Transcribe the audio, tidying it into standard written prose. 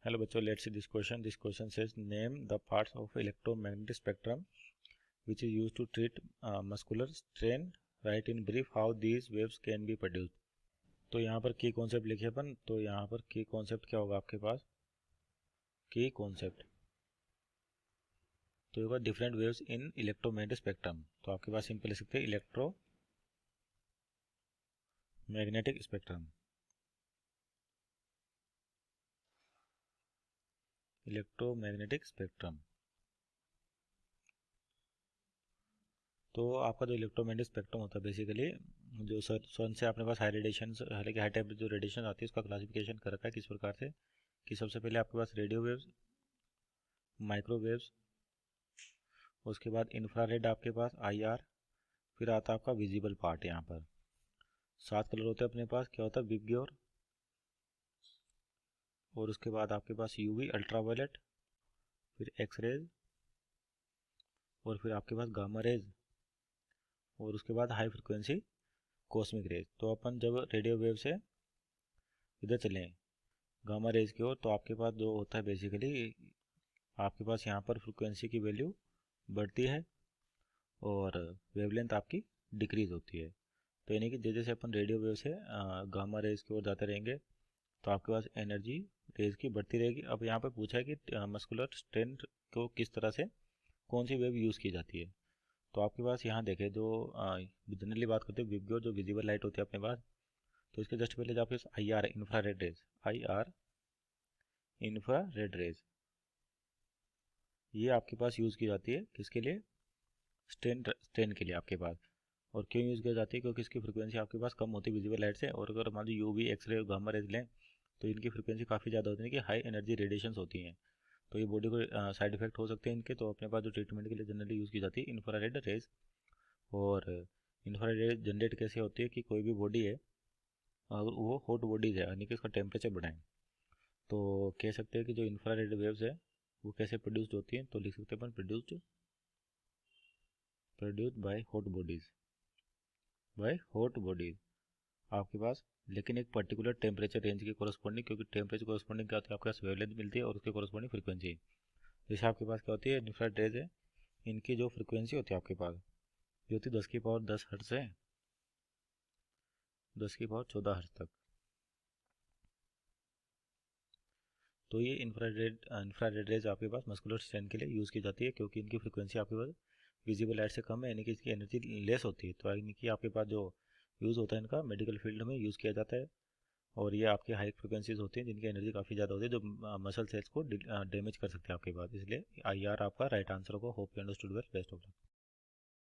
Hello bachcho, let's see this question. This question says name the parts of electromagnetic spectrum which is used to treat muscular strain. Write in brief how these waves can be produced. तो यहाँ पर की concept लिखे अपन. तो यहाँ पर की concept क्या होगा आपके पास? की कॉन्सेप्ट तो होगा different waves in electromagnetic spectrum. तो आपके पास सिंपल लिख सकते हैं इलेक्ट्रोमैग्नेटिक स्पेक्ट्रम. इलेक्ट्रोमैग्नेटिक स्पेक्ट्रम तो आपका जो इलेक्ट्रोमैग्नेटिक स्पेक्ट्रम होता है बेसिकली जो सन से अपने पास हाई रेडिएशन हालांकि हाई टेम्परेचर जो रेडिएशन आती है उसका क्लासिफिकेशन कर रखा है किस प्रकार से कि सबसे पहले आपके पास रेडियो वेव्स, माइक्रोवेव्स, उसके बाद इंफ्रारेड आपके पास IR, फिर आता है आपका विजिबल पार्ट. यहाँ पर 7 कलर होते हैं अपने पास. क्या होता है? विबग्योर, और उसके बाद आपके पास UV अल्ट्रावायलेट, फिर एक्स रेज, और फिर आपके पास गामा रेज, और उसके बाद हाई फ्रिक्वेंसी कॉस्मिक रेज. तो अपन जब रेडियो वेव से इधर चलें गामा रेज की ओर तो आपके पास जो होता है बेसिकली आपके पास यहाँ पर फ्रिक्वेंसी की वैल्यू बढ़ती है और वेवलेंथ आपकी डिक्रीज होती है. तो यानी कि जैसे जैसे अपन रेडियो वेव से गामा रेज की ओर जाते रहेंगे तो आपके पास एनर्जी रेज की बढ़ती रहेगी. अब यहाँ पर पूछा है कि मस्कुलर स्ट्रेन को किस तरह से कौन सी वेव यूज़ की जाती है. तो आपके पास यहाँ देखें जो जनरली बात करते हैं विबग्योर जो विजिबल लाइट होती है अपने पास. तो इसके जस्ट पहले जो आपके पास IR infrared rays, IR infrared rays ये आपके पास यूज़ की जाती है किसके लिए? स्ट्रेन के लिए आपके पास. और क्यों यूज़ की जाती है? क्योंकि इसकी फ्रिक्वेंसी आपके पास कम होती है विजिबल लाइट से. और अगर मान लो UV, एक्सरे और गामा रेज लें तो इनकी फ्रिक्वेंसी काफ़ी ज़्यादा होती है कि हाई एनर्जी रेडिएशंस होती हैं. तो ये बॉडी को साइड इफेक्ट हो सकते हैं इनके. तो अपने पास जो ट्रीटमेंट के लिए जनरली यूज़ की जाती है इंफ्रारेड रेज. और इंफ्रारेड रेज जनरेट कैसे होती है कि कोई भी बॉडी है अगर वो हॉट बॉडीज है यानी कि उसका टेम्परेचर बढ़ाएं तो कह सकते हैं कि जो इंफ्रारेड वेव्स है वो कैसे प्रोड्यूस्ड होती हैं. तो लिख सकते हैं अपन प्रोड्यूस्ड बाय हॉट बॉडीज आपके पास. लेकिन एक पर्टिकुलर टेम्परेचर रेंज के कोरस्पॉन्डिंग, क्योंकि टेम्परेचर कोरस्पॉन्डिंग क्या होती है आपके पास वेवलेंथ मिलती है और उसके कोरस्पॉन्डिंग फ्रीक्वेंसी. जैसे आपके पास क्या होती है इंफ्रारेड रेज है, इनकी जो फ्रीक्वेंसी होती है आपके पास ये होती है 10 की पावर 10 हर्ट्ज से 10 की पावर 14 हर्ट्ज तक. तो ये इंफ्रारेड रेज आपके पास मस्कुलर स्ट्रेन के लिए यूज़ की जाती है क्योंकि इनकी फ्रिक्वेंसी आपके पास विजिबल लाइट से कम है यानी कि इसकी एनर्जी लेस होती है. तो यानी कि आपके पास जो यूज़ होता है इनका मेडिकल फील्ड में यूज़ किया जाता है. और ये आपकी हाई फ्रिक्वेंसीज होती हैं जिनकी एनर्जी काफ़ी ज़्यादा होती है जो मसल सेल्स को डैमेज कर सकते हैं आपके पास. इसलिए IR आपका राइट आंसर होगा. Hope you understood well. Best of luck.